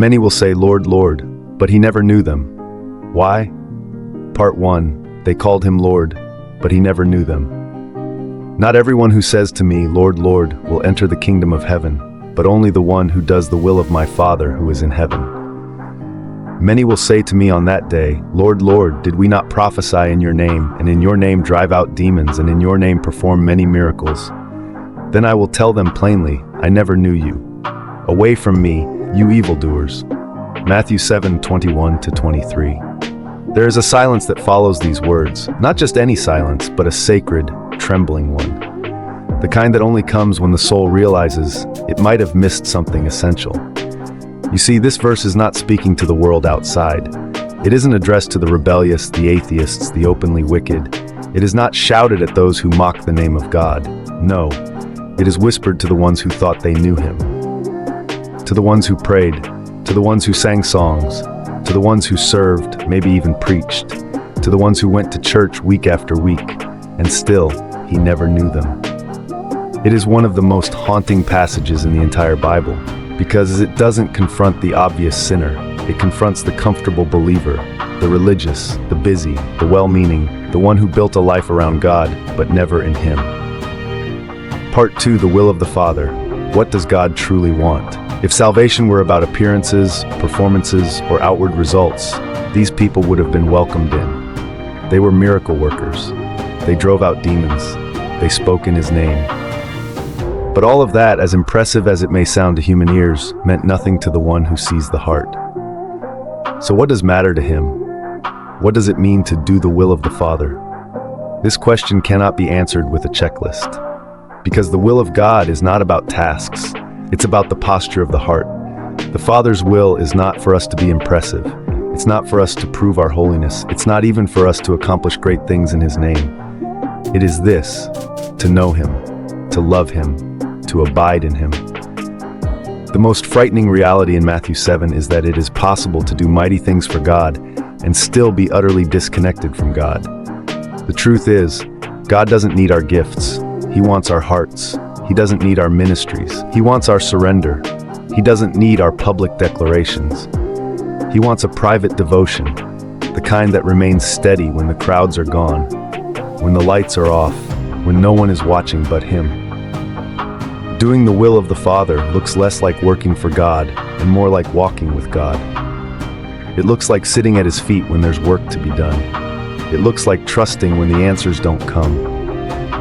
Many will say, Lord, Lord, but he never knew them. Why? Part 1. They called him Lord, but he never knew them. Not everyone who says to me, Lord, Lord, will enter the kingdom of heaven, but only the one who does the will of my Father who is in heaven. Many will say to me on that day, Lord, Lord, did we not prophesy in your name, and in your name drive out demons, and in your name perform many miracles? Then I will tell them plainly, I never knew you. Away from me, you evildoers. Matthew 7:21-23. There is a silence that follows these words, not just any silence, but a sacred, trembling one. The kind that only comes when the soul realizes it might have missed something essential. You see, this verse is not speaking to the world outside. It isn't addressed to the rebellious, the atheists, the openly wicked. It is not shouted at those who mock the name of God. No, it is whispered to the ones who thought they knew him. To the ones who prayed, to the ones who sang songs, to the ones who served, maybe even preached, to the ones who went to church week after week, and still, he never knew them. It is one of the most haunting passages in the entire Bible, because it doesn't confront the obvious sinner. It confronts the comfortable believer, the religious, the busy, the well-meaning, the one who built a life around God, but never in him. Part 2, the will of the Father. What does God truly want? If salvation were about appearances, performances, or outward results, these people would have been welcomed in. They were miracle workers. They drove out demons. They spoke in his name. But all of that, as impressive as it may sound to human ears, meant nothing to the one who sees the heart. So what does matter to him? What does it mean to do the will of the Father? This question cannot be answered with a checklist. Because the will of God is not about tasks. It's about the posture of the heart. The Father's will is not for us to be impressive. It's not for us to prove our holiness. It's not even for us to accomplish great things in his name. It is this, to know him, to love him, to abide in him. The most frightening reality in Matthew 7 is that it is possible to do mighty things for God and still be utterly disconnected from God. The truth is, God doesn't need our gifts. He wants our hearts. He doesn't need our ministries. He wants our surrender. He doesn't need our public declarations. He wants a private devotion, the kind that remains steady when the crowds are gone, when the lights are off, when no one is watching but him. Doing the will of the Father looks less like working for God and more like walking with God. It looks like sitting at his feet when there's work to be done. It looks like trusting when the answers don't come.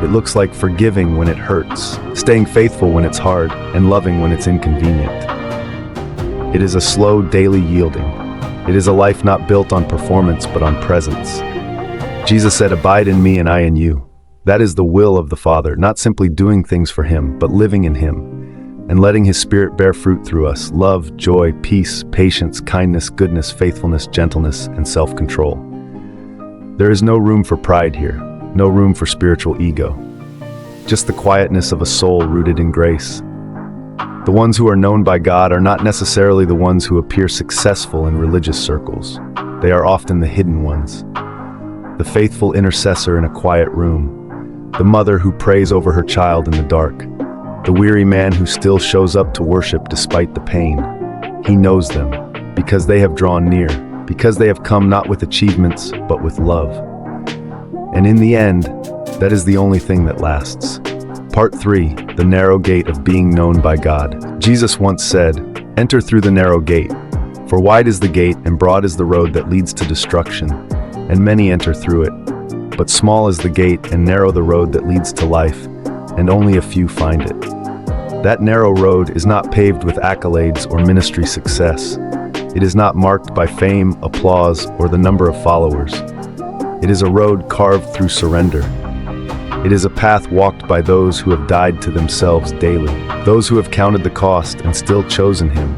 It looks like forgiving when it hurts, staying faithful when it's hard, and loving when it's inconvenient. It is a slow, daily yielding. It is a life not built on performance but on presence. Jesus said, "Abide in me and I in you." That is the will of the Father, not simply doing things for him, but living in him, and letting his Spirit bear fruit through us: love, joy, peace, patience, kindness, goodness, faithfulness, gentleness, and self-control. There is no room for pride here, no room for spiritual ego. Just the quietness of a soul rooted in grace. The ones who are known by God are not necessarily the ones who appear successful in religious circles. They are often the hidden ones. The faithful intercessor in a quiet room. The mother who prays over her child in the dark. The weary man who still shows up to worship despite the pain. He knows them because they have drawn near, because they have come not with achievements, but with love. And in the end, that is the only thing that lasts. Part 3, the narrow gate of being known by God. Jesus once said, "Enter through the narrow gate, for wide is the gate and broad is the road that leads to destruction, and many enter through it. But small is the gate and narrow the road that leads to life, and only a few find it." That narrow road is not paved with accolades or ministry success. It is not marked by fame, applause, or the number of followers. It is a road carved through surrender. It is a path walked by those who have died to themselves daily, those who have counted the cost and still chosen him,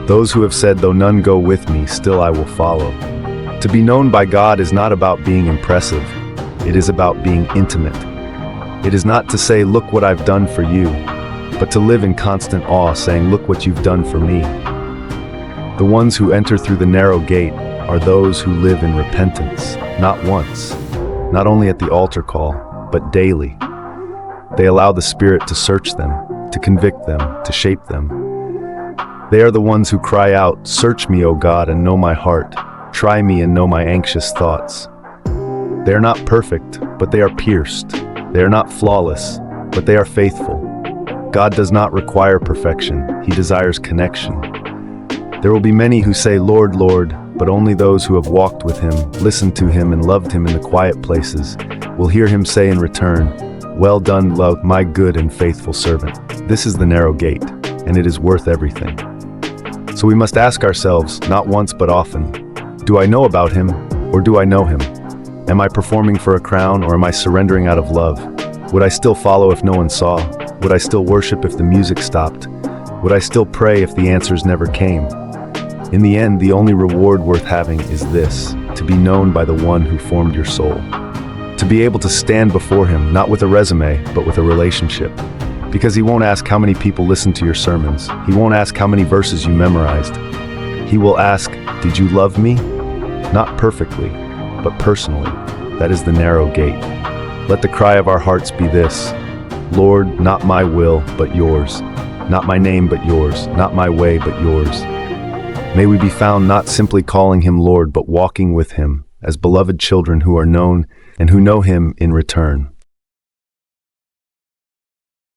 those who have said, "Though none go with me, still I will follow." To be known by God is not about being impressive. It is about being intimate. It is not to say, "Look what I've done for you," but to live in constant awe, saying, "Look what you've done for me." The ones who enter through the narrow gate are those who live in repentance, not once, not only at the altar call, but daily. They allow the Spirit to search them, to convict them, to shape them. They are the ones who cry out, "Search me, O God, and know my heart. Try me and know my anxious thoughts." They are not perfect, but they are pierced. They are not flawless, but they are faithful. God does not require perfection. He desires connection. There will be many who say, "Lord, Lord," but only those who have walked with him, listened to him, and loved him in the quiet places will hear him say in return, "Well done, my good and faithful servant." This is the narrow gate, and it is worth everything. So we must ask ourselves, not once but often, do I know about him, or do I know him? Am I performing for a crown, or am I surrendering out of love? Would I still follow if no one saw? Would I still worship if the music stopped? Would I still pray if the answers never came? In the end, the only reward worth having is this: to be known by the one who formed your soul. To be able to stand before him, not with a resume, but with a relationship. Because he won't ask how many people listened to your sermons. He won't ask how many verses you memorized. He will ask, "Did you love me?" Not perfectly, but personally. That is the narrow gate. Let the cry of our hearts be this: Lord, not my will, but yours. Not my name, but yours. Not my way, but yours. May we be found not simply calling him Lord, but walking with him as beloved children who are known and who know him in return.